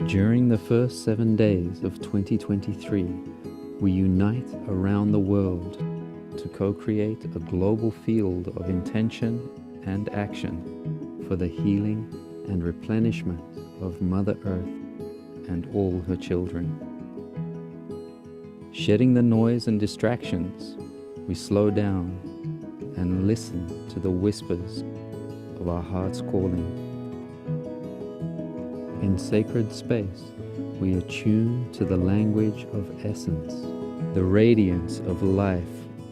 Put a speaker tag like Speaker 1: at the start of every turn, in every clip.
Speaker 1: During the first 7 days of 2023, we unite around the world to co-create a global field of intention and action for the healing and replenishment of Mother Earth and all her children. Shedding the noise and distractions, we slow down and listen to the whispers of our heart's calling. In sacred space, we attune to the language of essence, the radiance of life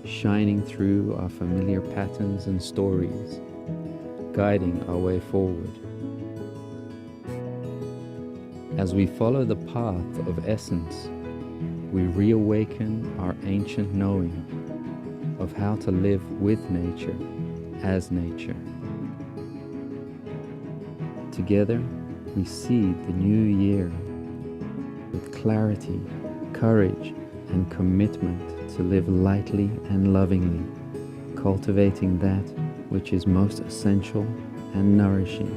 Speaker 1: shining through our familiar patterns and stories, guiding our way forward. As we follow the path of essence, we reawaken our ancient knowing of how to live with nature as nature. Together, we seed the new year with clarity, courage, and commitment to live lightly and lovingly, cultivating that which is most essential and nourishing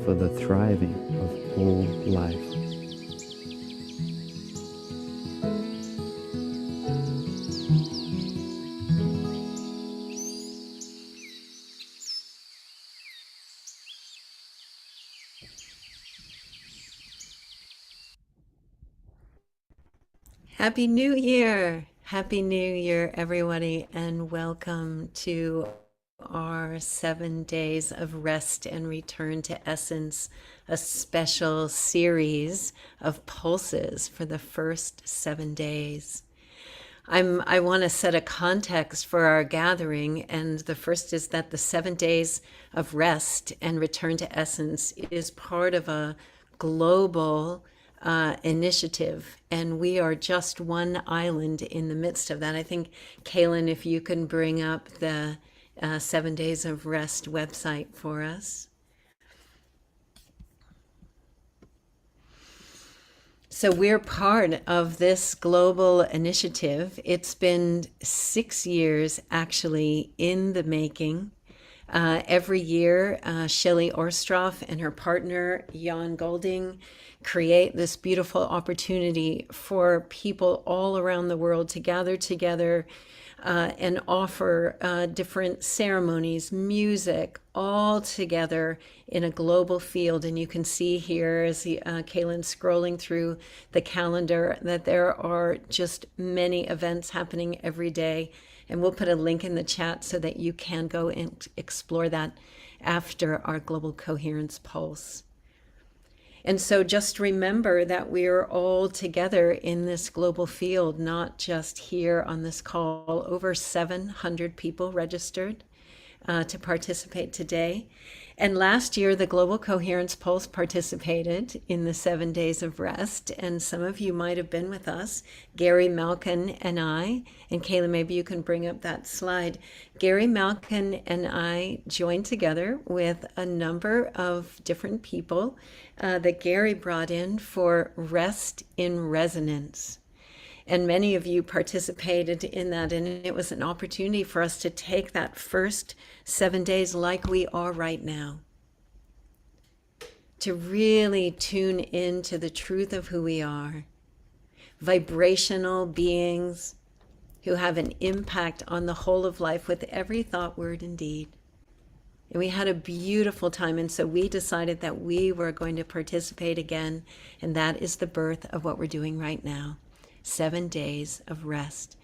Speaker 1: for the thriving of all life.
Speaker 2: Happy New Year! Happy New Year, everybody, and welcome to our 7 days of rest and return to essence, a special series of pulses for the first 7 days. I want to set a context for our gathering, and the first is that the 7 days of rest and return to essence is part of a global initiative, and we are just one island in the midst of that. I think, Kaylin, if you can bring up the 7 Days of Rest website for us. So we're part of this global initiative. It's been 6 years actually in the making. Every year, Shelley Orstroff and her partner, Jan Golding, create this beautiful opportunity for people all around the world to gather together and offer different ceremonies, music, all together in a global field. And you can see here as Kaylin's scrolling through the calendar that there are just many events happening every day. And we'll put a link in the chat so that you can go and explore that after our Global Coherence Pulse. And so just remember that we're all together in this global field, not just here on this call. Over 700 people registered to participate today. And last year, the Global Coherence Pulse participated in the 7 days of rest. And some of you might have been with us, Gary Malkin and I. And Kayla, maybe you can bring up that slide. Gary Malkin and I joined together with a number of different people that Gary brought in for Rest in Resonance. And many of you participated in that, and it was an opportunity for us to take that first 7 days like we are right now, to really tune into the truth of who we are, vibrational beings who have an impact on the whole of life with every thought, word, and deed. And we had a beautiful time, and so we decided that we were going to participate again, and that is the birth of what we're doing right now. 7 days of rest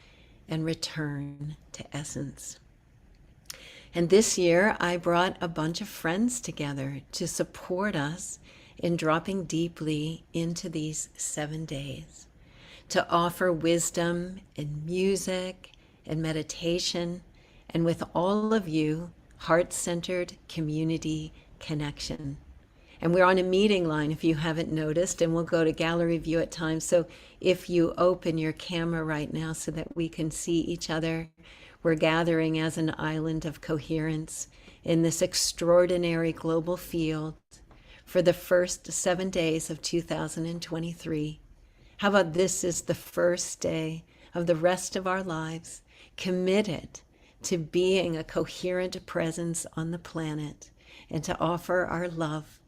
Speaker 2: and return to essence. And this year, I brought a bunch of friends together to support us in dropping deeply into these 7 days, to offer wisdom and music and meditation, and with all of you, heart-centered community connection. And we're on a meeting line, if you haven't noticed, and we'll go to gallery view at times. So if you open your camera right now so that we can see each other, we're gathering as an island of coherence in this extraordinary global field for the first 7 days of 2023, How about this is the first day of the rest of our lives committed to being a coherent presence on the planet and to offer our love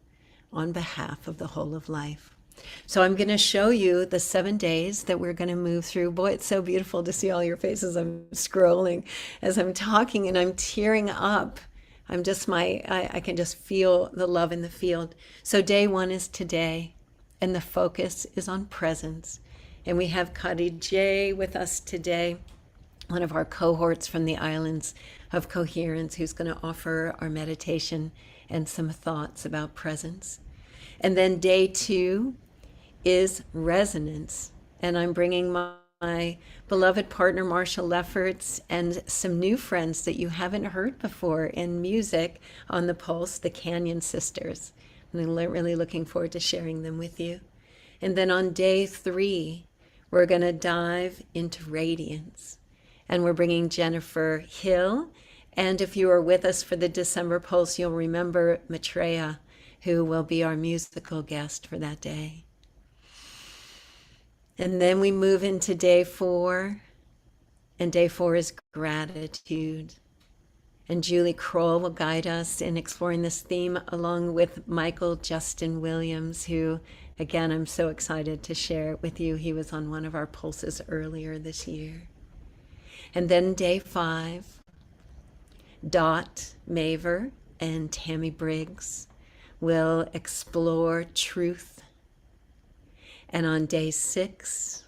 Speaker 2: on behalf of the whole of life. So I'm going to show you the 7 days that we're going to move through. Boy, it's so beautiful to see all your faces. I'm scrolling as I'm talking and I'm tearing up. I can just feel the love in the field. So day 1 is today, and the focus is on presence. And we have Kadi J with us today, one of our cohorts from the islands of Coherence, who's going to offer our meditation and some thoughts about presence. And then day 2 is resonance. And I'm bringing my beloved partner, Marshall Lefferts, and some new friends that you haven't heard before in music on the Pulse, the Canyon Sisters. I'm really looking forward to sharing them with you. And then on day 3, we're going to dive into radiance. And we're bringing Jennifer Hill. And if you are with us for the December Pulse, you'll remember Maitreya, who will be our musical guest for that day. And then we move into day 4, and day 4 is gratitude. And Julie Kroll will guide us in exploring this theme along with Michael Justin Williams, who, again, I'm so excited to share with you. He was on one of our pulses earlier this year. And then day 5, Dot Maver and Tammy Briggs will explore truth. And on day 6,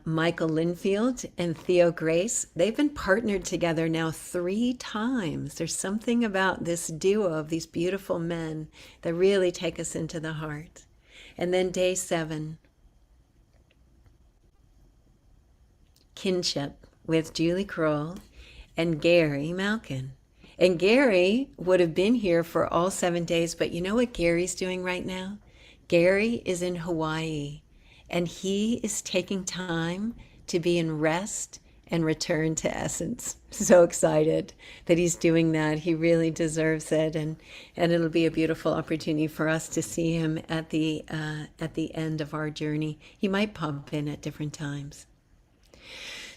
Speaker 2: Michael Linfield and Theo Grace, they've been partnered together now 3 times. There's something about this duo of these beautiful men that really take us into the heart. And then day 7, Kinship with Julie Kroll and Gary Malkin. And Gary would have been here for all 7 days, but you know what Gary's doing right now? Gary is in Hawaii, and he is taking time to be in rest and return to essence. So excited that he's doing that. He really deserves it, and it'll be a beautiful opportunity for us to see him at the end of our journey. He might pop in at different times.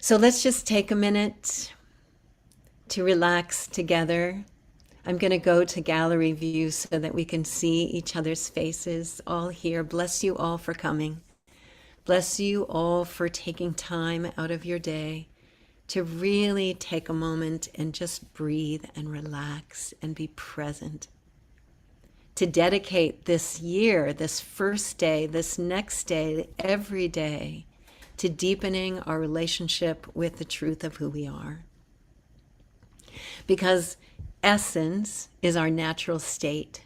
Speaker 2: So let's just take a minute to relax together. I'm going to go to gallery view so that we can see each other's faces all here. Bless you all for coming. Bless you all for taking time out of your day to really take a moment and just breathe and relax and be present. To dedicate this year, this first day, this next day, every day, to deepening our relationship with the truth of who we are. Because essence is our natural state.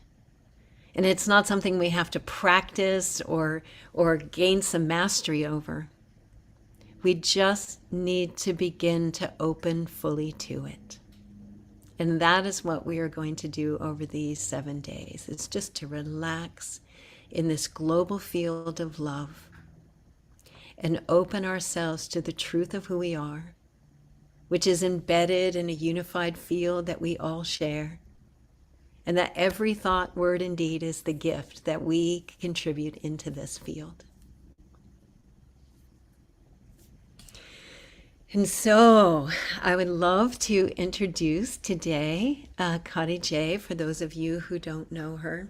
Speaker 2: And it's not something we have to practice or gain some mastery over. We just need to begin to open fully to it. And that is what we are going to do over these 7 days. It's just to relax in this global field of love and open ourselves to the truth of who we are, which is embedded in a unified field that we all share, and that every thought, word, and deed is the gift that we contribute into this field. And so I would love to introduce today Kadi J, for those of you who don't know her.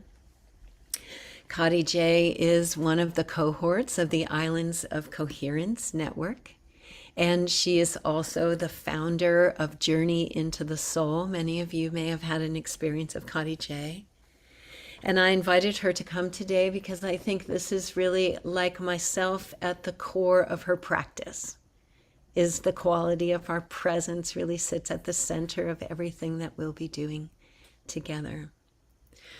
Speaker 2: Kadi J is one of the cohorts of the Islands of Coherence Network. And she is also the founder of Journey into the Soul. Many of you may have had an experience of Kadi J. And I invited her to come today because I think this is really, like myself, at the core of her practice, is the quality of our presence really sits at the center of everything that we'll be doing together.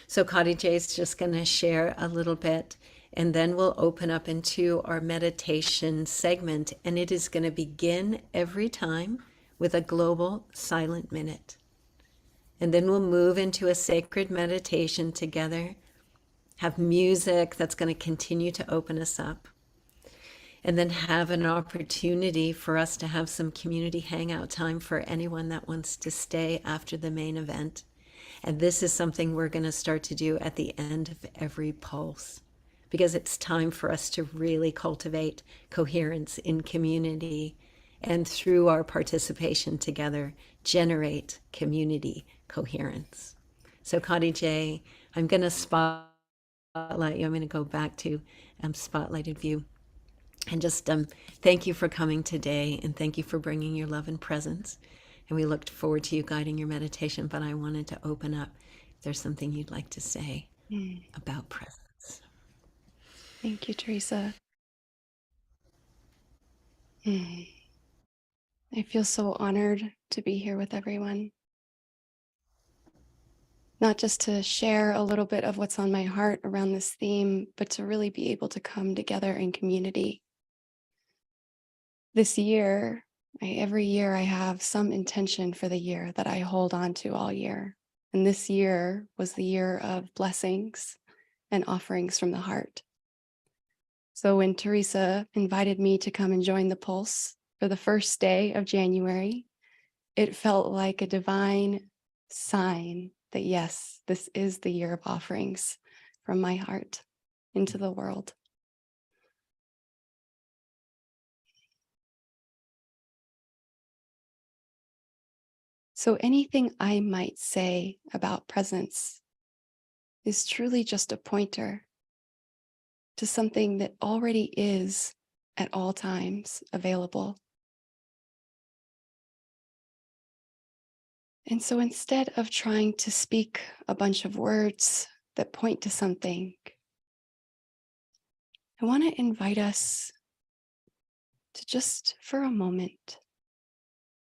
Speaker 2: So Kadi J is just going to share a little bit, and then we'll open up into our meditation segment, and it is going to begin every time with a global silent minute. And then we'll move into a sacred meditation together, have music that's going to continue to open us up, and then have an opportunity for us to have some community hangout time for anyone that wants to stay after the main event. And this is something we're going to start to do at the end of every pulse, because it's time for us to really cultivate coherence in community, and through our participation together, generate community coherence. So, Connie J, I'm going to spotlight you. I'm going to go back to spotlighted view. And just thank you for coming today, and thank you for bringing your love and presence. And we looked forward to you guiding your meditation, but I wanted to open up if there's something you'd like to say about presence.
Speaker 3: Thank you, Teresa. I feel so honored to be here with everyone. Not just to share a little bit of what's on my heart around this theme, but to really be able to come together in community. This year, every year I have some intention for the year that I hold on to all year. And this year was the year of blessings and offerings from the heart. So when Teresa invited me to come and join the Pulse for the first day of January, it felt like a divine sign that yes, this is the year of offerings from my heart into the world. So anything I might say about presence is truly just a pointer to something that already is at all times available. And so instead of trying to speak a bunch of words that point to something, I want to invite us to just for a moment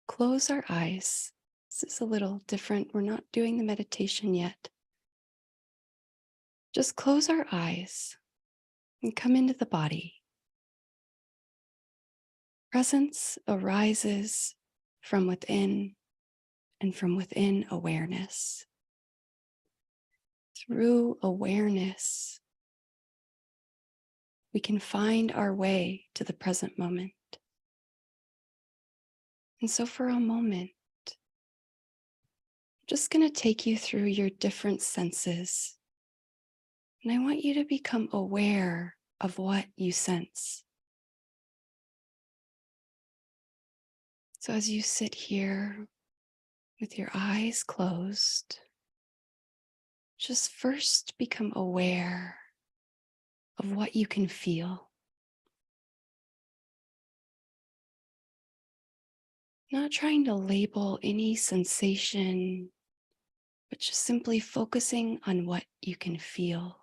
Speaker 3: close our eyes. This is a little different. We're not doing the meditation yet. Just close our eyes and come into the body. Presence arises from within, and from within awareness. Through awareness, we can find our way to the present moment. And so for a moment, I'm just going to take you through your different senses. And I want you to become aware of what you sense. So as you sit here with your eyes closed, just first become aware of what you can feel. Not trying to label any sensation, but just simply focusing on what you can feel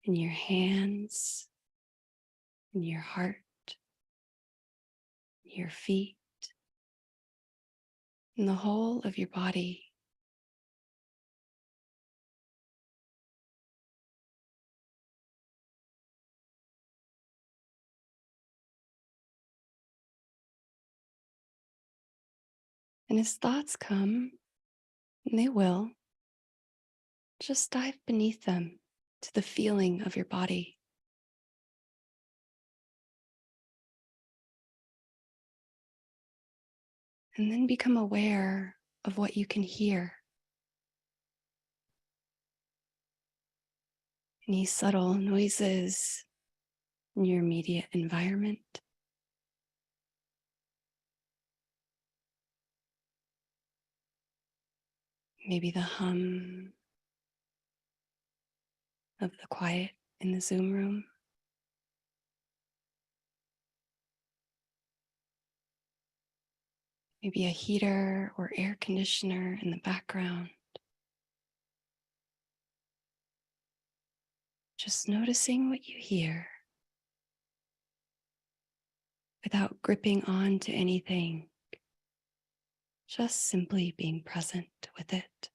Speaker 3: in your hands, in your heart, your feet, in the whole of your body. And as thoughts come, and they will, just dive beneath them to the feeling of your body. And then become aware of what you can hear. Any subtle noises in your immediate environment. Maybe the hum of the quiet in the Zoom room. Maybe a heater or air conditioner in the background. Just noticing what you hear without gripping on to anything. Just simply being present with it.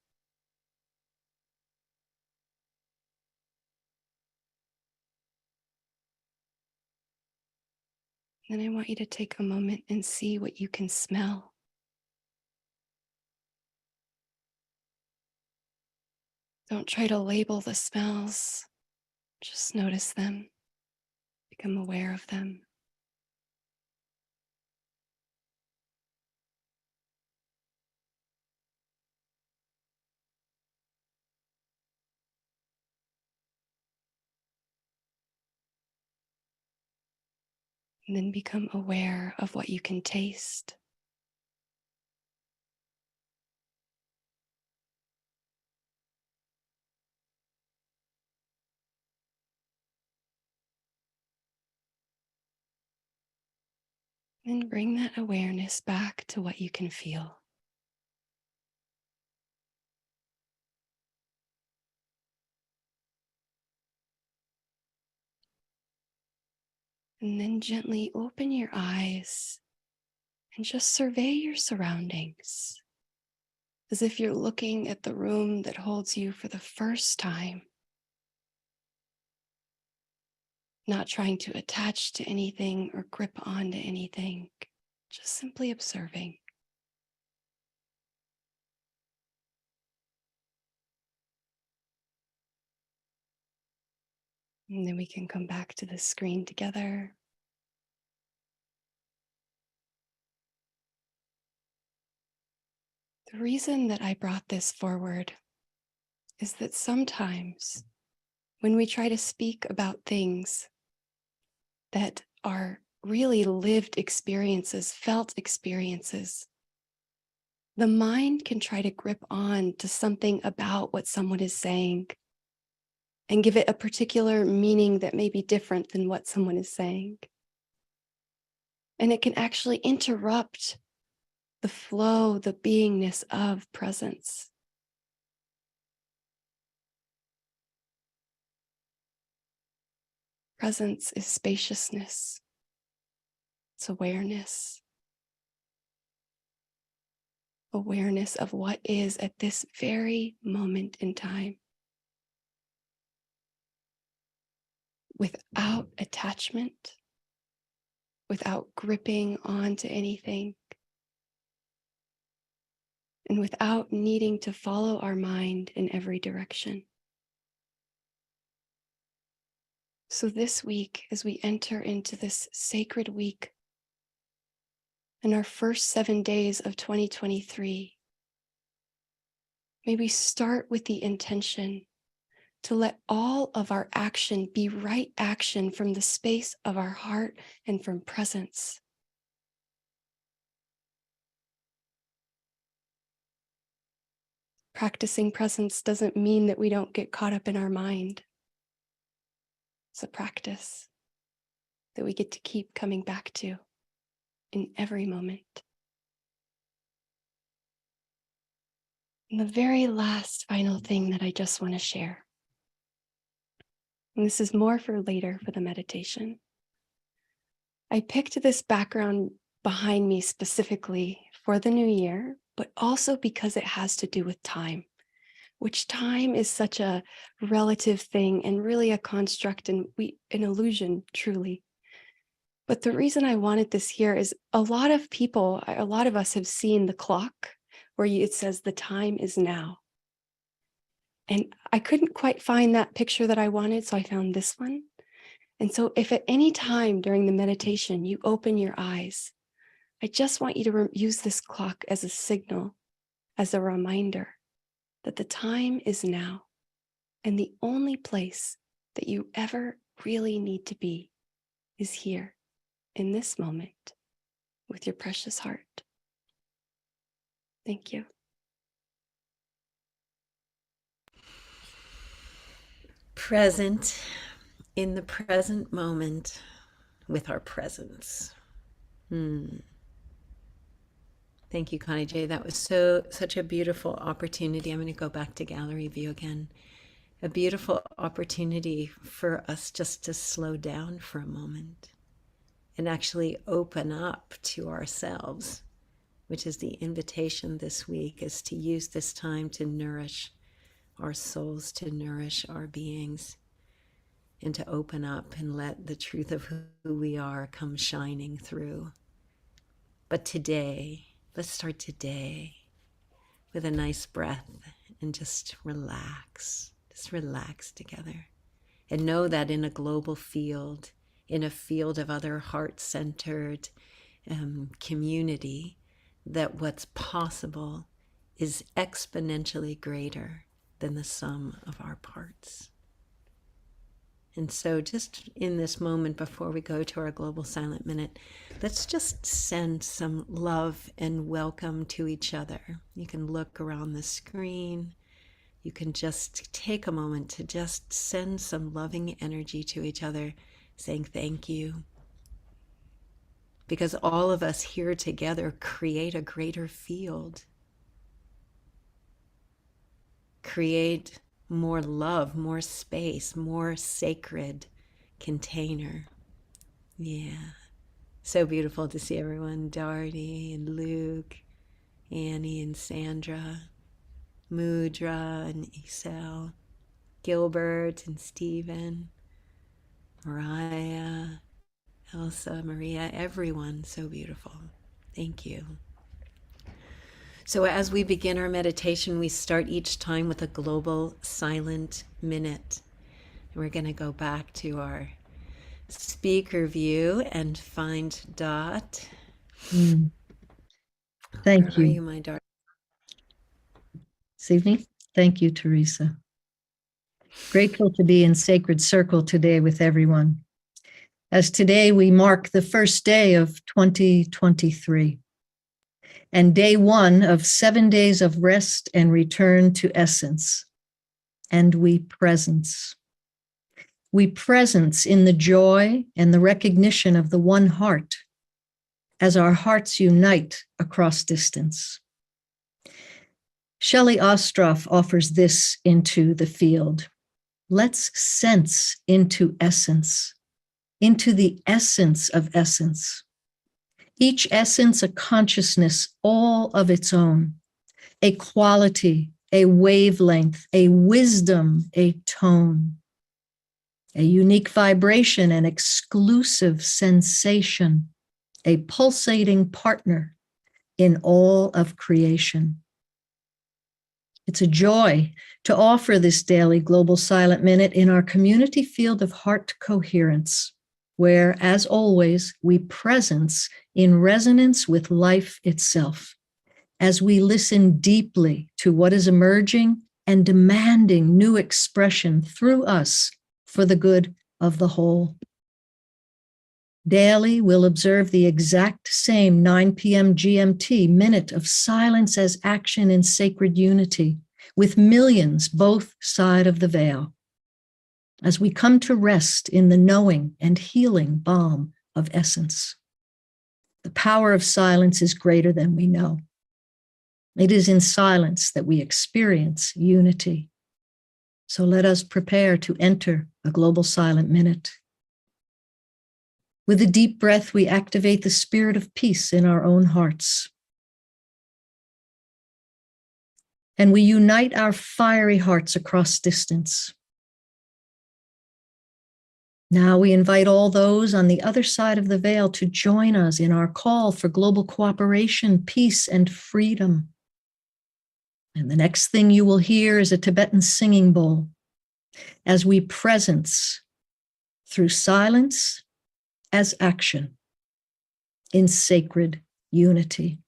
Speaker 3: Then I want you to take a moment and see what you can smell. Don't try to label the smells. Just notice them. Become aware of them. And then become aware of what you can taste. Then bring that awareness back to what you can feel. And then gently open your eyes and just survey your surroundings as if you're looking at the room that holds you for the first time, not trying to attach to anything or grip onto anything, just simply observing. And then we can come back to the screen together. The reason that I brought this forward is that sometimes when we try to speak about things that are really lived experiences, felt experiences, the mind can try to grip on to something about what someone is saying and give it a particular meaning that may be different than what someone is saying. And it can actually interrupt the flow, the beingness of presence. Presence is spaciousness, it's awareness, awareness of what is at this very moment in time, without attachment, without gripping onto anything, and without needing to follow our mind in every direction. So this week, as we enter into this sacred week and our first 7 days of 2023, may we start with the intention to let all of our action be right action from the space of our heart and from presence. Practicing presence doesn't mean that we don't get caught up in our mind. It's a practice that we get to keep coming back to in every moment. And the very last final thing that I just want to share, and this is more for later for the meditation. I picked this background behind me specifically for the new year, but also because it has to do with time, which time is such a relative thing and really a construct and an illusion, truly. But the reason I wanted this here is a lot of us have seen the clock where it says the time is now. And I couldn't quite find that picture that I wanted, so I found this one. And so if at any time during the meditation you open your eyes, I just want you to use this clock as a signal, as a reminder that the time is now. And the only place that you ever really need to be is here in this moment with your precious heart. Thank you.
Speaker 2: Present in the present moment with our presence. Thank you, Connie J. That was such a beautiful opportunity. I'm going to go back to gallery view again. A beautiful opportunity for us just to slow down for a moment and actually open up to ourselves, which is the invitation this week, is to use this time to nourish our souls, to nourish our beings, and to open up and let the truth of who we are come shining through. But today, let's start today with a nice breath and just relax together. And know that in a global field, in a field of other heart-centered community, that what's possible is exponentially greater than the sum of our parts. And so, just in this moment before we go to our global silent minute, let's just send some love and welcome to each other. You can look around the screen. You can just take a moment to just send some loving energy to each other, saying thank you. Because all of us here together create a greater field, create more love, more space, more sacred container. Yeah. So beautiful to see everyone. Darty and Luke, Annie and Sandra, Mudra and Isel, Gilbert and Stephen, Mariah, Elsa, Maria, everyone so beautiful. Thank you. So as we begin our meditation, we start each time with a global silent minute. We're going to go back to our speaker view and find Dot.
Speaker 4: Thank
Speaker 2: Where are
Speaker 4: you.
Speaker 2: you, my darling?
Speaker 4: This evening. Thank you, Teresa. Grateful to be in sacred circle today with everyone. As today we mark the first day of 2023 and day one of 7 days of rest and return to essence. And we presence. We presence in the joy and the recognition of the one heart as our hearts unite across distance. Shelley Ostroff offers this into the field. Let's sense into essence, into the essence of essence. Each essence a consciousness all of its own, a quality, a wavelength, a wisdom, a tone, a unique vibration, an exclusive sensation, a pulsating partner in all of creation. It's a joy to offer this daily Global Silent Minute in our community field of heart coherence, where, as always, we presence in resonance with life itself, as we listen deeply to what is emerging and demanding new expression through us for the good of the whole. Daily, we'll observe the exact same 9 p.m. GMT minute of silence as action in sacred unity with millions both side of the veil, as we come to rest in the knowing and healing balm of essence. The power of silence is greater than we know. It is in silence that we experience unity. So let us prepare to enter a global silent minute. With a deep breath, we activate the spirit of peace in our own hearts. And we unite our fiery hearts across distance. Now we invite all those on the other side of the veil to join us in our call for global cooperation, peace, and freedom. And the next thing you will hear is a Tibetan singing bowl as we presence through silence as action in sacred unity.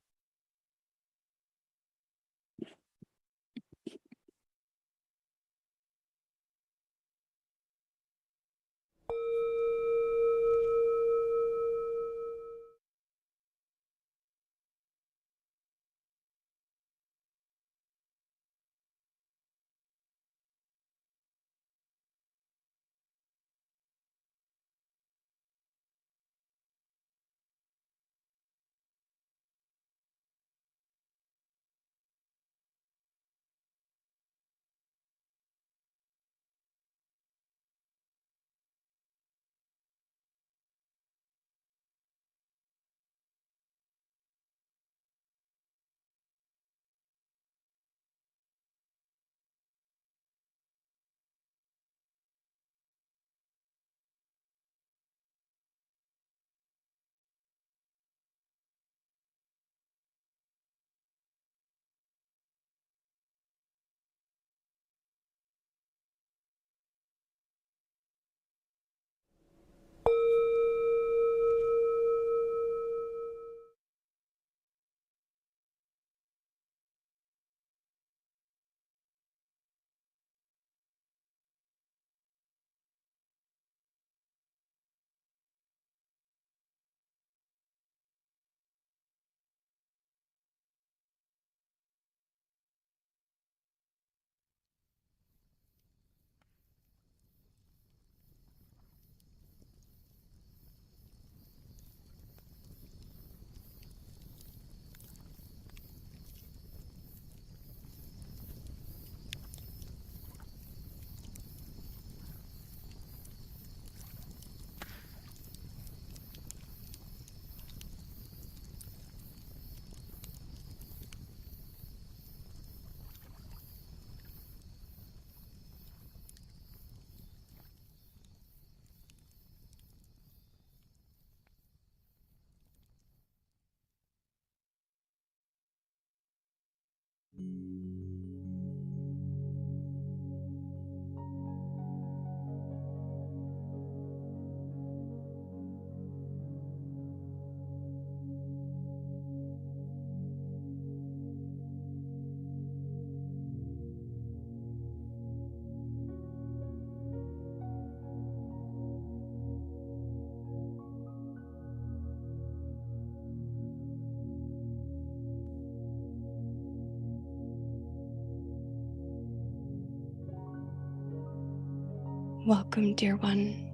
Speaker 3: Welcome, dear one,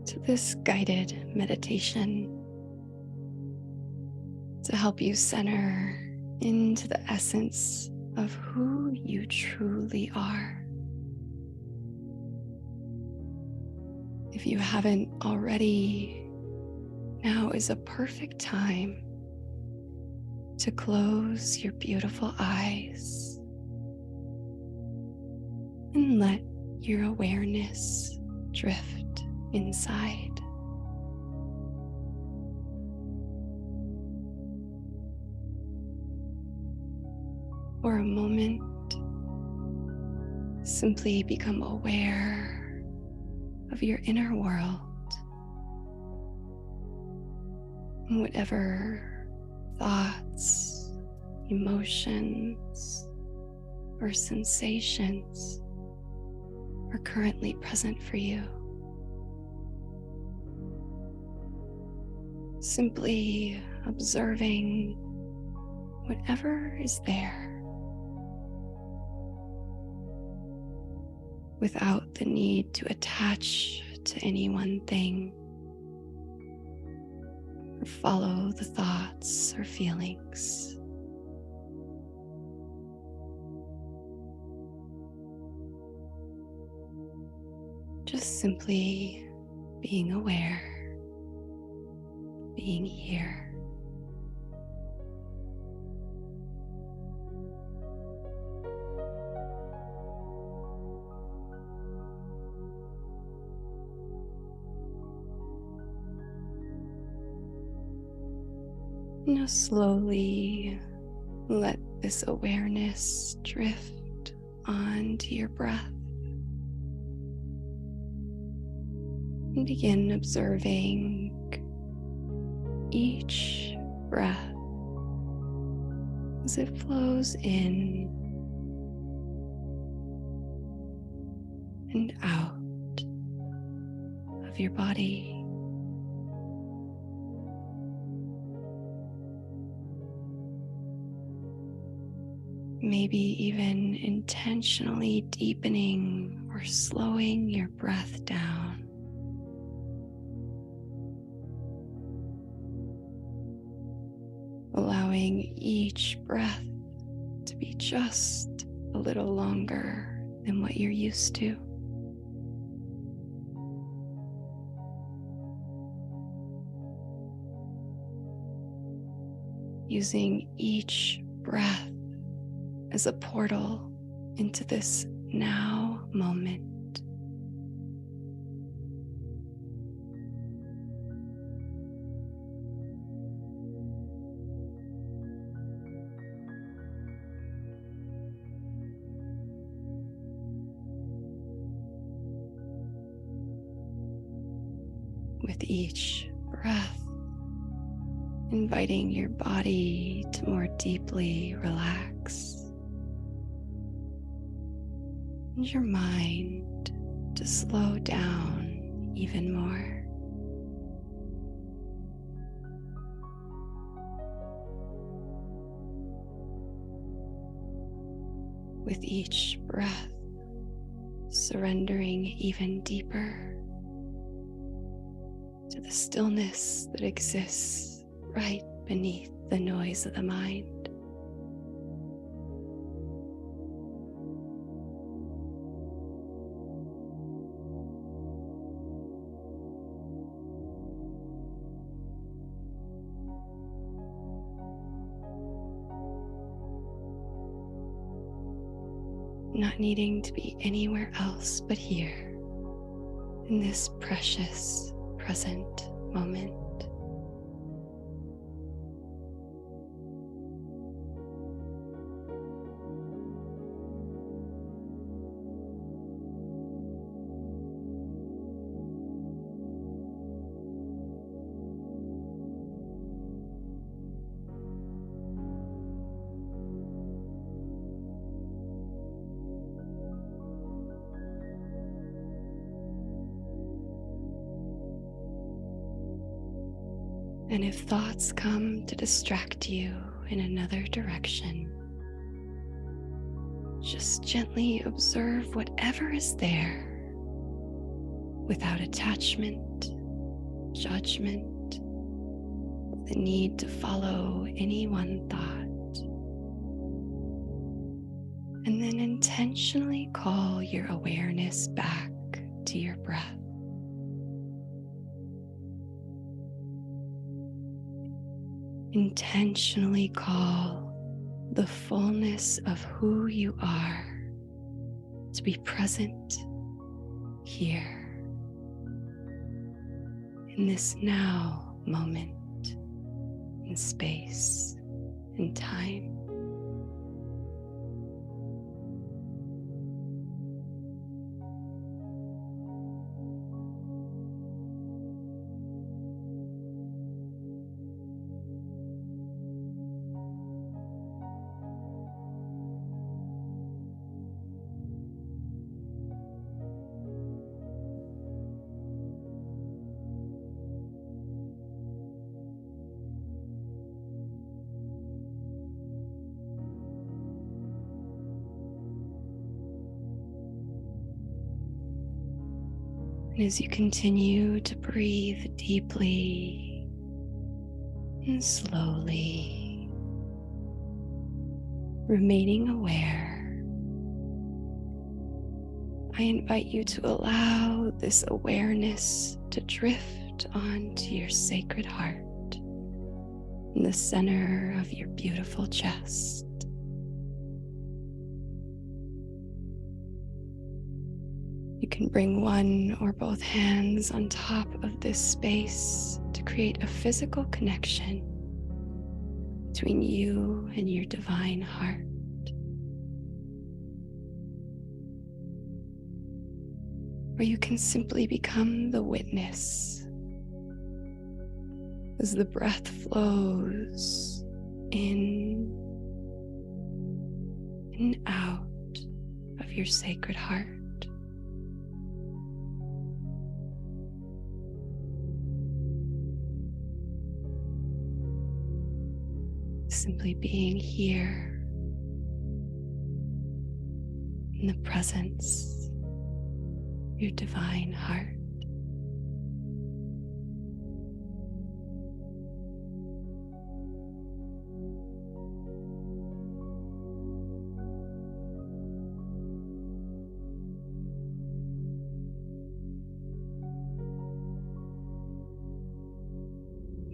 Speaker 3: to this guided meditation to help you center into the essence of who you truly are. If you haven't already, now is a perfect time to close your beautiful eyes and let your awareness drift inside. For a moment, simply become aware of your inner world and whatever thoughts, emotions, or sensations are currently present for you. Simply observing whatever is there without the need to attach to any one thing or follow the thoughts or feelings. Just simply being aware, being here. Now slowly let this awareness drift onto your breath. And begin observing each breath as it flows in and out of your body. Maybe even intentionally deepening or slowing your breath down. Allowing each breath to be just a little longer than what you're used to. Using each breath as a portal into this now moment. With each breath, inviting your body to more deeply relax and your mind to slow down even more. With each breath, surrendering even deeper to the stillness that exists right beneath the noise of the mind. Not needing to be anywhere else but here, in this precious present moment. And if thoughts come to distract you in another direction, just gently observe whatever is there without attachment, judgment, the need to follow any one thought. And then intentionally call your awareness back to your breath. Intentionally call the fullness of who you are to be present here in this now moment in space and time. And as you continue to breathe deeply and slowly, remaining aware, I invite you to allow this awareness to drift onto your sacred heart in the center of your beautiful chest. You can bring one or both hands on top of this space to create a physical connection between you and your divine heart. Or you can simply become the witness as the breath flows in and out of your sacred heart. Simply being here in the presence of your divine heart.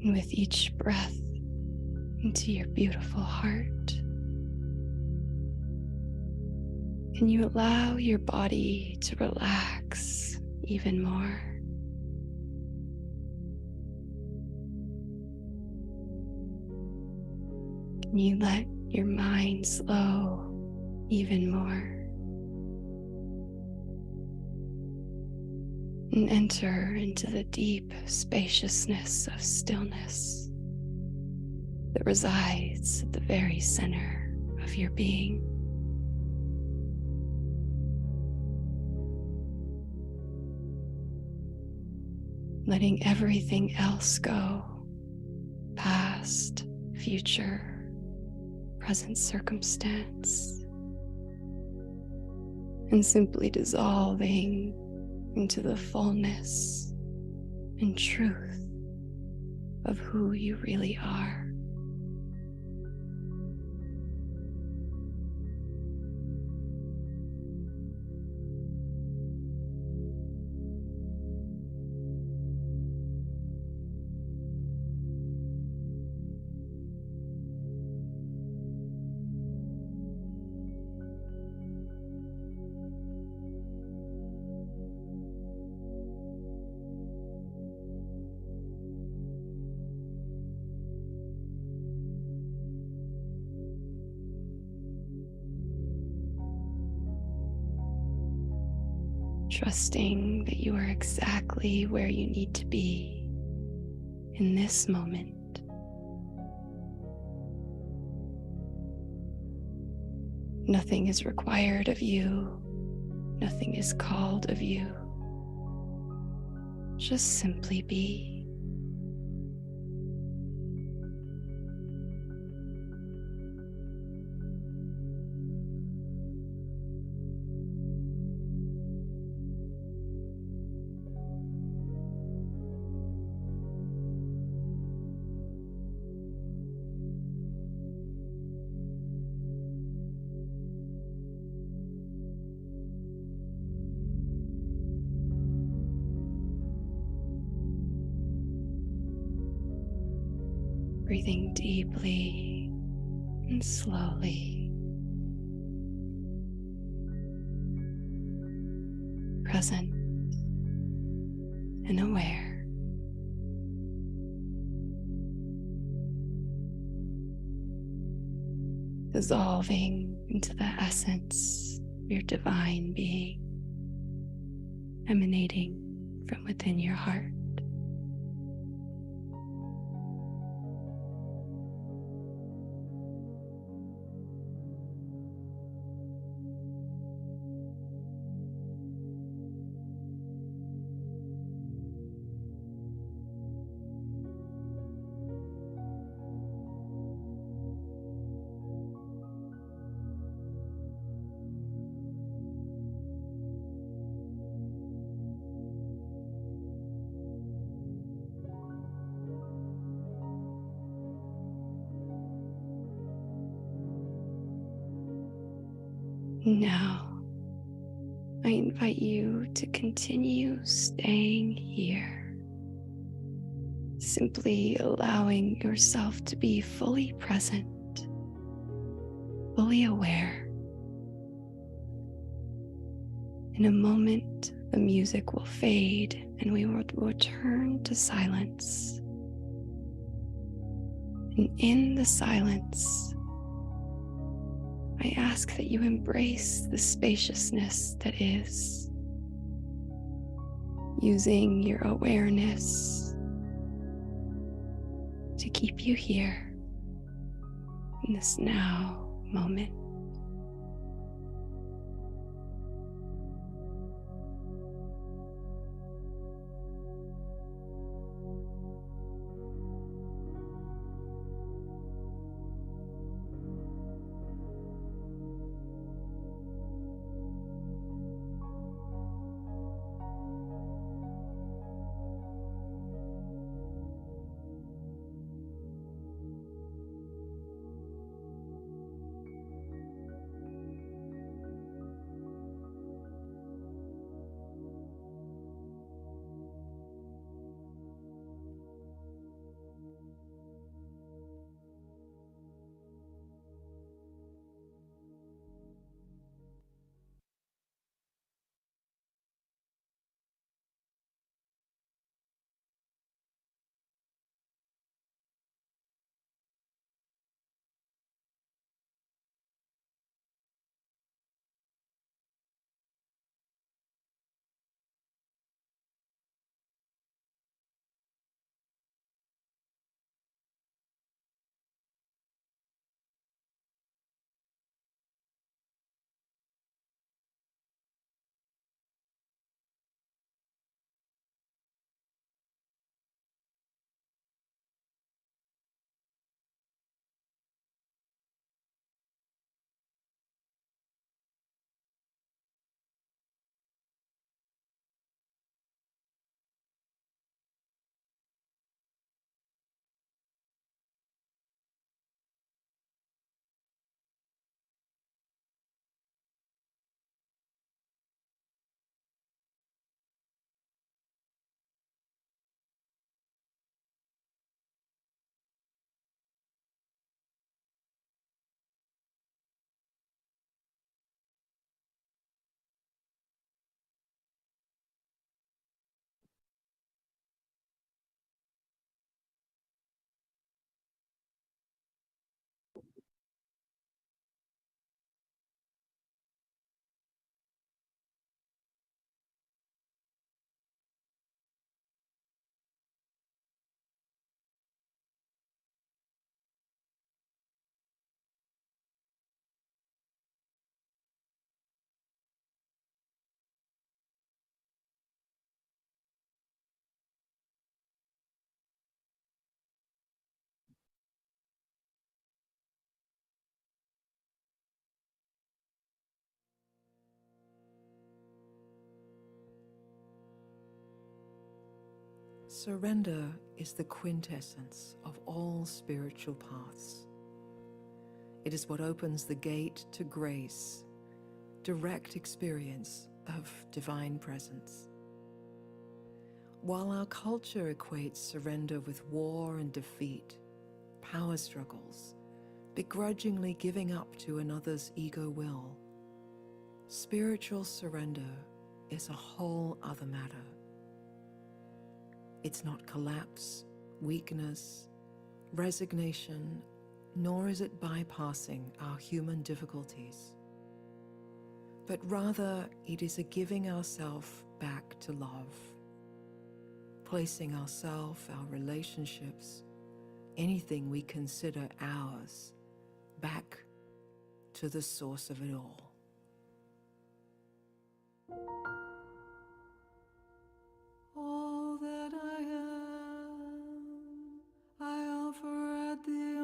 Speaker 3: And with each breath into your beautiful heart, can you allow your body to relax even more? Can you let your mind slow even more? And enter into the deep spaciousness of stillness that resides at the very center of your being. Letting everything else go, past, future, present circumstance, and simply dissolving into the fullness and truth of who you really are. Trusting that you are exactly where you need to be in this moment. Nothing is required of you. Nothing is called of you. Just simply be. Breathing deeply and slowly, present and aware. Dissolving into the essence of your divine being, emanating from within your heart. Now, I invite you to continue staying here, simply allowing yourself to be fully present, fully aware. In a moment, the music will fade and we will return to silence. And in the silence, I ask that you embrace the spaciousness that is, using your awareness to keep you here in this now moment.
Speaker 5: Surrender is the quintessence of all spiritual paths. It is what opens the gate to grace, direct experience of divine presence. While our culture equates surrender with war and defeat, power struggles, begrudgingly giving up to another's ego will. Spiritual surrender is a whole other matter. It's not collapse, weakness, resignation, nor is it bypassing our human difficulties. But rather, it is a giving ourselves back to love, placing ourselves, our relationships, anything we consider ours, back to the source of it all. All that I am, I offer at the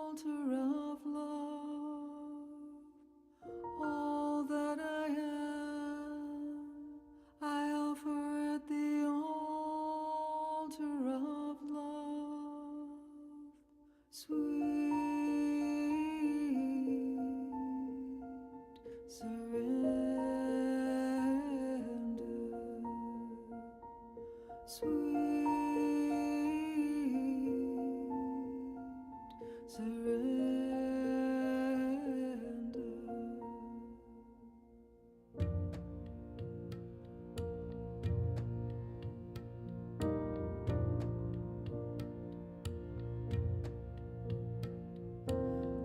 Speaker 5: altar of love. All that I am, I offer at the altar of love. Sweet surrender, sweet surrender.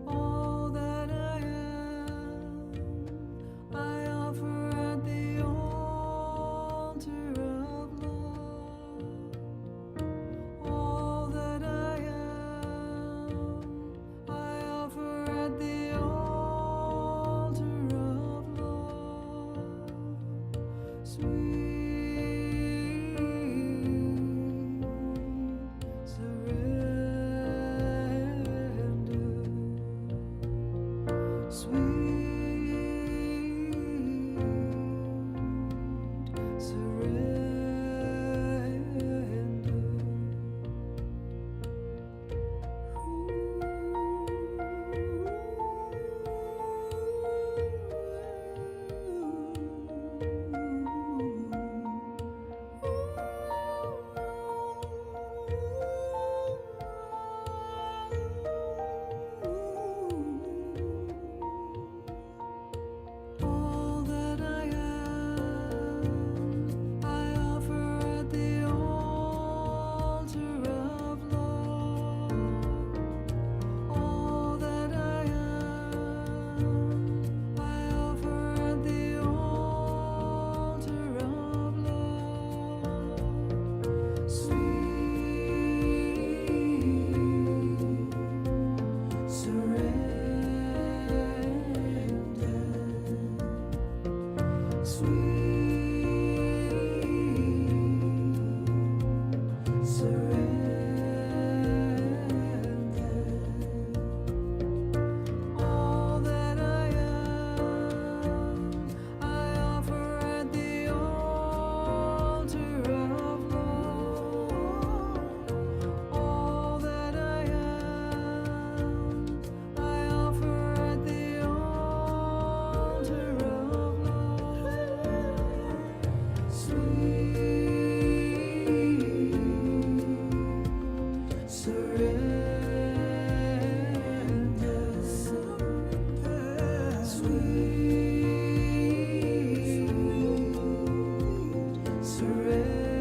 Speaker 5: All that I am, I offer at the altar of love. All that I am, I offer at the altar of love. Sweet surrender, sweet surrender. All that I am, I offer at the altar of love. All that I am, I offer at the altar of love. Sweet surrender, sweet surrender. All that I am, I offer at the altar of love. All that I am, I offer at the altar of love. Sweet surrender, sweet surrender.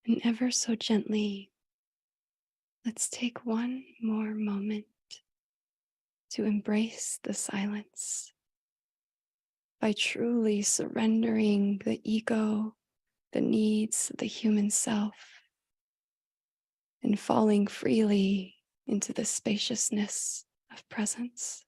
Speaker 3: And ever so gently, let's take one more moment to embrace the silence by truly surrendering the ego, the needs of the human self, and falling freely into the spaciousness of presence.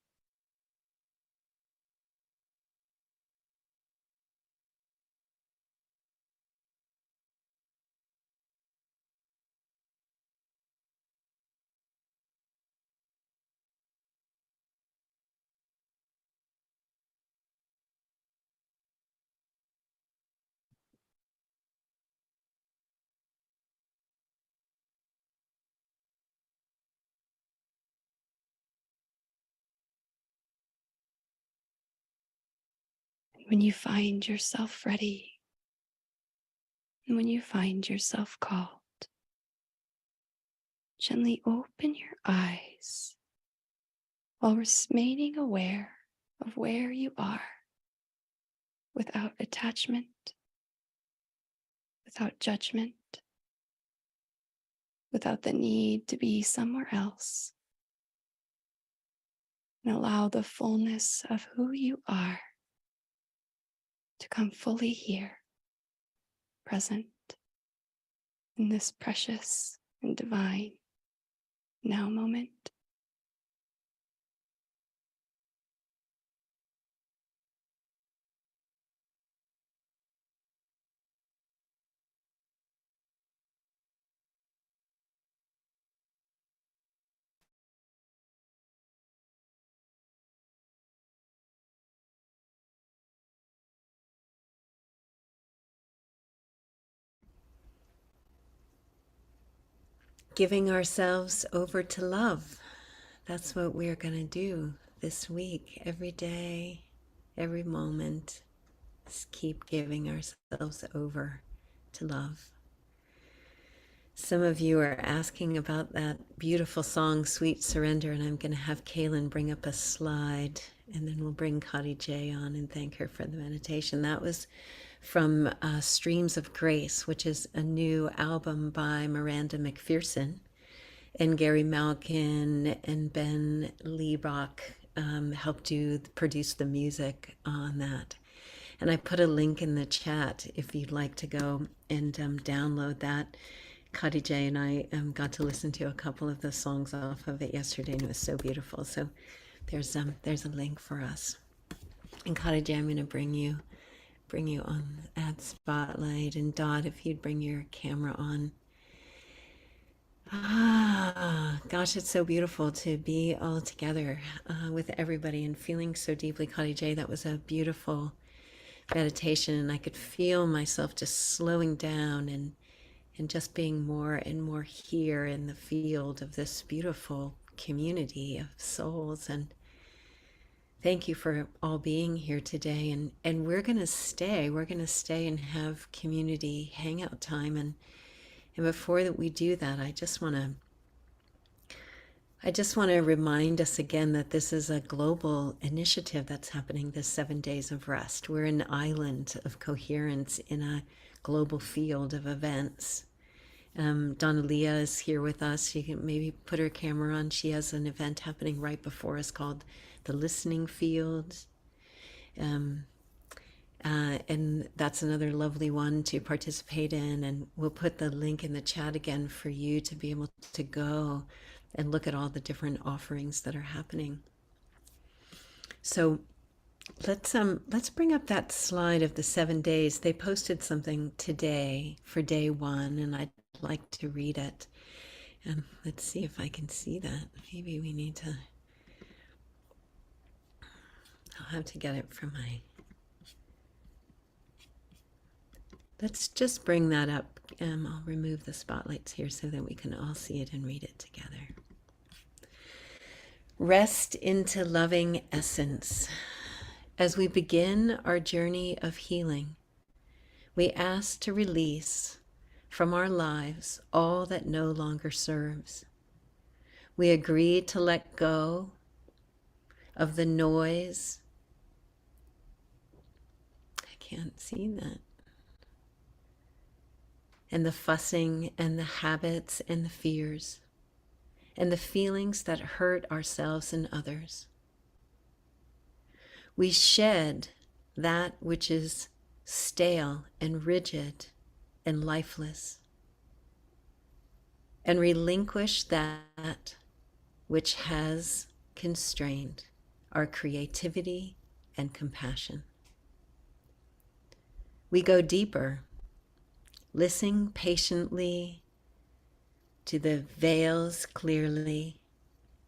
Speaker 3: When you find yourself ready, and when you find yourself called, gently open your eyes while remaining aware of where you are without attachment, without judgment, without the need to be somewhere else. And allow the fullness of who you are to come fully here, present in this precious and divine now moment.
Speaker 2: Giving ourselves over to love. That's what we're going to do this week, every day, every moment. Just keep giving ourselves over to love. Some of you are asking about that beautiful song, Sweet Surrender, and I'm going to have Kaylin bring up a slide, and then we'll bring Kadi J on and thank her for the meditation. That was from Streams of Grace, which is a new album by Miranda McPherson, and Gary Malkin and Ben Liebach helped produce the music on that. And I put a link in the chat if you'd like to go and download that. Kadi J and I got to listen to a couple of the songs off of it yesterday, and it was so beautiful. So there's a link for us. And Kadi J, I'm going to bring you on Add Spotlight, and Dot, if you'd bring your camera on. Gosh, it's so beautiful to be all together with everybody and feeling so deeply. Kadi J, that was a beautiful meditation, and I could feel myself just slowing down and just being more and more here in the field of this beautiful community of souls. And thank you for all being here today. And we're going to stay and have community hangout time. And before that we do that, I just want to remind us again that this is a global initiative that's happening, this 7 days of rest. We're an island of coherence in a global field of events. Donna Leah is here with us. She can maybe put her camera on. She has an event happening right before us called the Listening Field. And that's another lovely one to participate in. And we'll put the link in the chat again for you to be able to go and look at all the different offerings that are happening. So let's bring up that slide of the 7 days. They posted something today for day 1, and I'd like to read it. Let's see if I can see that. Maybe we need to. I'll have to get it from my. Let's just bring that up. I'll remove the spotlights here so that we can all see it and read it together. Rest into loving essence. As we begin our journey of healing, we ask to release from our lives all that no longer serves. We agree to let go of the noise. I can't see that. and the fussing and the habits and the fears and the feelings that hurt ourselves and others. We shed that which is stale and rigid and lifeless, and relinquish that which has constrained our creativity and compassion. We go deeper, listening patiently to the veils clearly,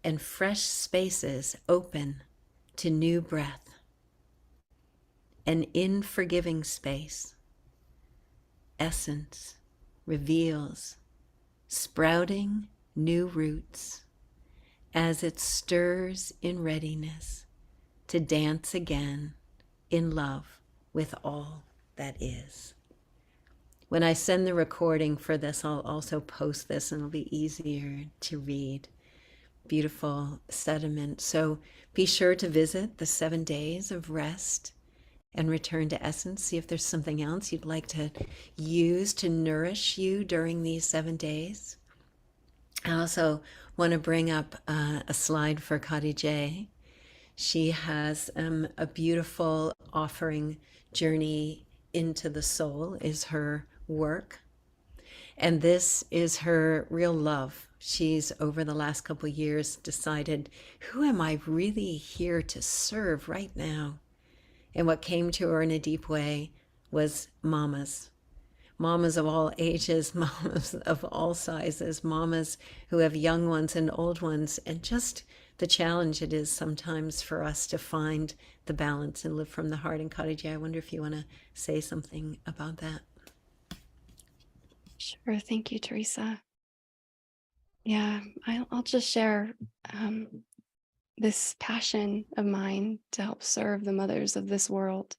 Speaker 2: and fresh spaces open to new breath. And in forgiving space, essence reveals sprouting new roots as it stirs in readiness to dance again in love with all that is. When I send the recording for this, I'll also post this and it'll be easier to read. Beautiful sediment. So be sure to visit the 7 days of rest and return to essence. See if there's something else you'd like to use to nourish you during these 7 days. I also want to bring up a slide for Kadi J. She has a beautiful offering, Journey into the Soul is her work. And this is her real love. She's, over the last couple of years, decided, who am I really here to serve right now? And what came to her in a deep way was mamas. Mamas of all ages, mamas of all sizes, mamas who have young ones and old ones, and just the challenge it is sometimes for us to find the balance and live from the heart. And Cottage, I wonder if you want to say something about that.
Speaker 3: Sure. Thank you, Teresa. Yeah, I'll just share this passion of mine to help serve the mothers of this world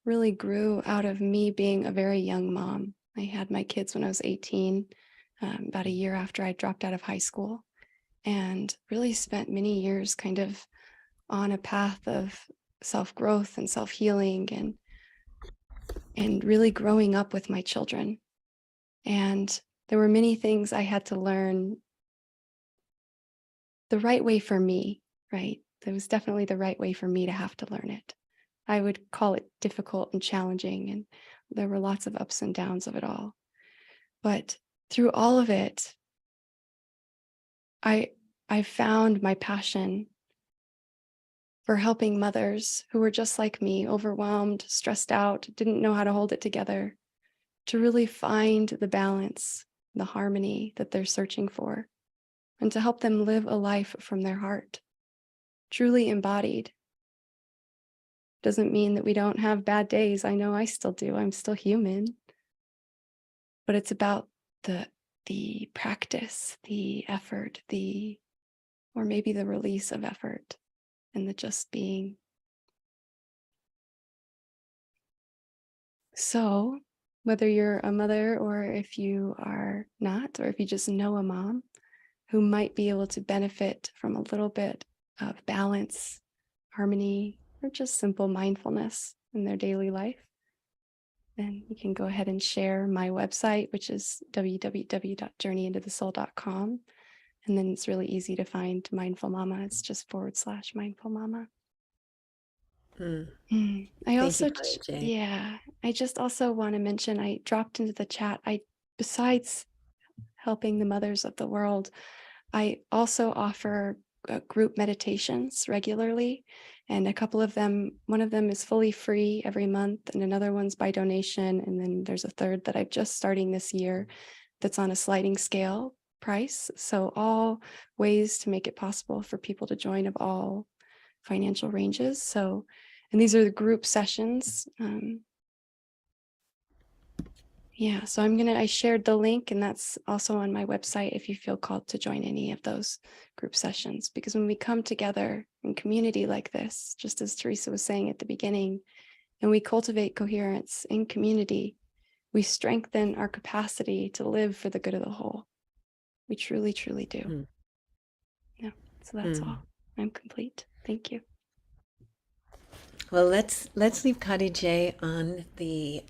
Speaker 3: really grew out of me being a very young mom. I had my kids when I was 18, about a year after I dropped out of high school, and really spent many years kind of on a path of self-growth and self-healing and really growing up with my children. And there were many things I had to learn the right way for me, right? It was definitely the right way for me to have to learn it. I would call it difficult and challenging, and there were lots of ups and downs of it all. But through all of it, I found my passion for helping mothers who were just like me, overwhelmed, stressed out, didn't know how to hold it together, to really find the balance, the harmony that they're searching for, and to help them live a life from their heart, truly embodied. Doesn't mean that we don't have bad days. I know I still do. I'm still human. But it's about the practice, the effort, or maybe the release of effort and the just being. So whether you're a mother or if you are not, or if you just know a mom who might be able to benefit from a little bit of balance, harmony, or just simple mindfulness in their daily life, then you can go ahead and share my website, which is www.journeyintothesoul.com. And then it's really easy to find Mindful Mama. It's just /Mindful Mama. I also, I just also want to mention, I dropped into the chat, besides helping the mothers of the world, I also offer group meditations regularly, and a couple of them, one of them is fully free every month, and another one's by donation, and then there's a third that I'm just starting this year that's on a sliding scale price. So all ways to make it possible for people to join of all financial ranges. So, and these are the group sessions. Yeah, so I shared the link, and that's also on my website if you feel called to join any of those group sessions. Because when we come together in community like this, just as Teresa was saying at the beginning, and we cultivate coherence in community, we strengthen our capacity to live for the good of the whole. We truly, truly do. Yeah, so that's all. I'm complete. Thank you.
Speaker 2: Well, let's leave Kadi J on the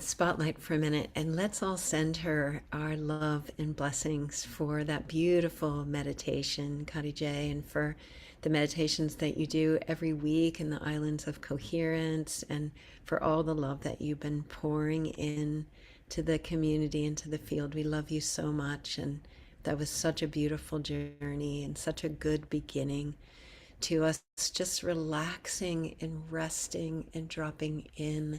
Speaker 2: spotlight for a minute, and let's all send her our love and blessings for that beautiful meditation, Kadi J, and for the meditations that you do every week in the islands of Coherence, and for all the love that you've been pouring in to the community and to the field. We love you so much, and that was such a beautiful journey and such a good beginning to us just relaxing and resting and dropping in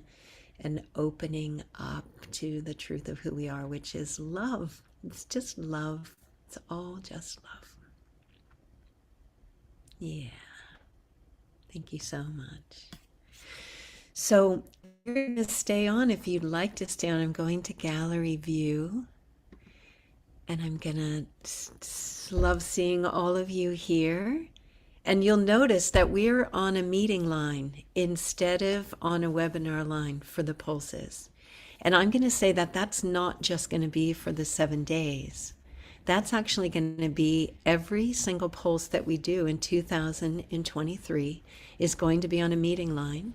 Speaker 2: and opening up to the truth of who we are, which is love. It's just love. It's all just love. Yeah. Thank you so much. So you're going to stay on if you'd like to stay on. I'm going to gallery view, and I'm going to love seeing all of you here. And you'll notice that we're on a meeting line instead of on a webinar line for the pulses. And I'm going to say that that's not just going to be for the 7 days. That's actually going to be every single pulse that we do in 2023 is going to be on a meeting line.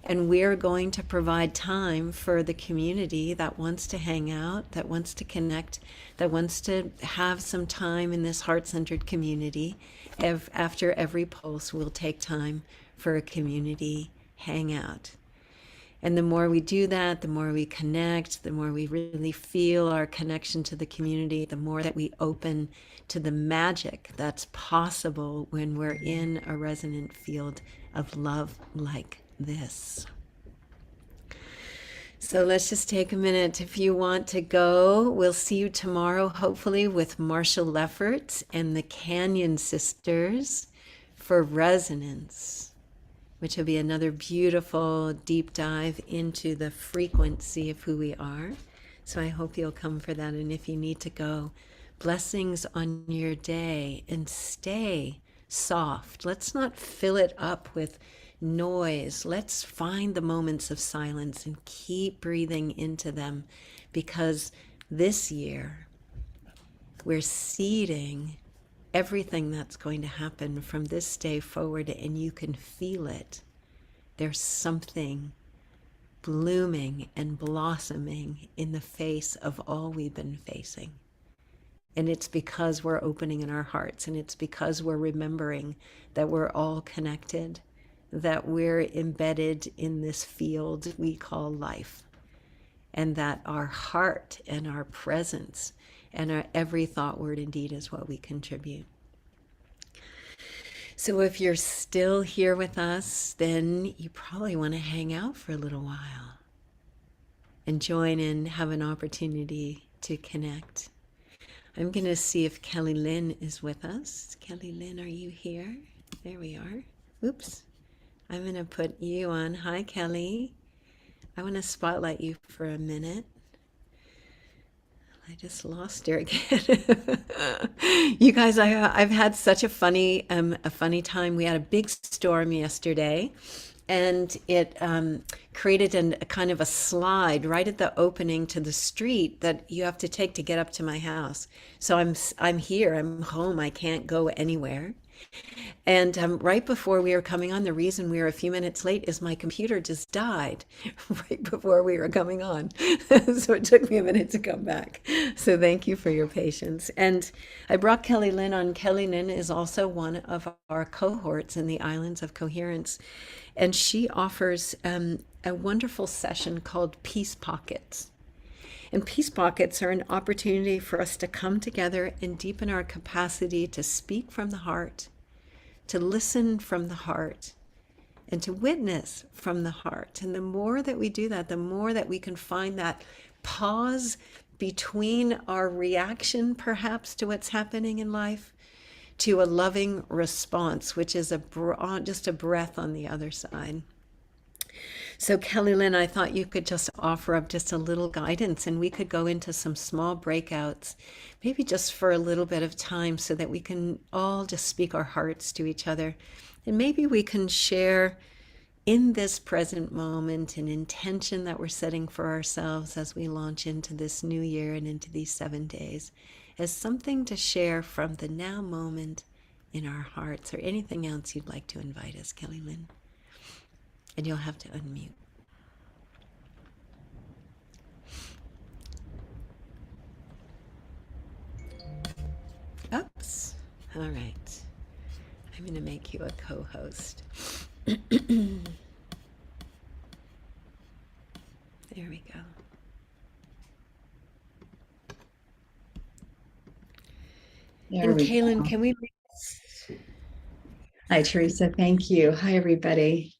Speaker 2: And we're going to provide time for the community that wants to hang out, that wants to connect, that wants to have some time in this heart-centered community. After every pulse, we'll take time for a community hangout. And the more we do that, the more we connect, the more we really feel our connection to the community, the more that we open to the magic that's possible when we're in a resonant field of love like this. So let's just take a minute. If you want to go, we'll see you tomorrow, hopefully, with Marshall Lefferts and the Canyon Sisters for Resonance, which will be another beautiful deep dive into the frequency of who we are. So I hope you'll come for that. And if you need to go, blessings on your day, and stay soft. Let's not fill it up with noise. Let's find the moments of silence and keep breathing into them, because this year we're seeding everything that's going to happen from this day forward, and you can feel it. There's something blooming and blossoming in the face of all we've been facing. And it's because we're opening in our hearts, and it's because we're remembering that we're all connected, that we're embedded in this field we call life, and that our heart and our presence and our every thought, word, and deed is what we contribute. So if you're still here with us, then you probably want to hang out for a little while and join in, have an opportunity to connect. I'm going to see if Kelly Lynn is with us. Kelly Lynn, are you here? There we are. Oops. I'm going to put you on. Hi, Kelly. I want to spotlight you for a minute. I just lost her again. You guys, I've had such a funny time. We had a big storm yesterday, and it created a kind of a slide right at the opening to the street that you have to take to get up to my house. So I'm here. I'm home. I can't go anywhere. And right before we were coming on, the reason we were a few minutes late is my computer just died right before we were coming on. So it took me a minute to come back. So thank you for your patience. And I brought Kelly Lynn on. Kelly Lynn is also one of our cohorts in the Islands of Coherence. And she offers a wonderful session called Peace Pockets. And peace pockets are an opportunity for us to come together and deepen our capacity to speak from the heart, to listen from the heart, and to witness from the heart. And the more that we do that, the more that we can find that pause between our reaction, perhaps, to what's happening in life, to a loving response, which is just a breath on the other side. So Kelly Lynn, I thought you could just offer up just a little guidance, and we could go into some small breakouts, maybe just for a little bit of time, so that we can all just speak our hearts to each other. And maybe we can share in this present moment an intention that we're setting for ourselves as we launch into this new year and into these 7 days, as something to share from the now moment in our hearts, or anything else you'd like to invite us, Kelly Lynn. And you'll have to unmute. Oops. All right. I'm going to make you a co-host. There we go.
Speaker 6: There
Speaker 2: And
Speaker 6: we
Speaker 2: Kaylin,
Speaker 6: go.
Speaker 2: can we make this?
Speaker 6: Hi, Teresa. Thank you. Hi, everybody.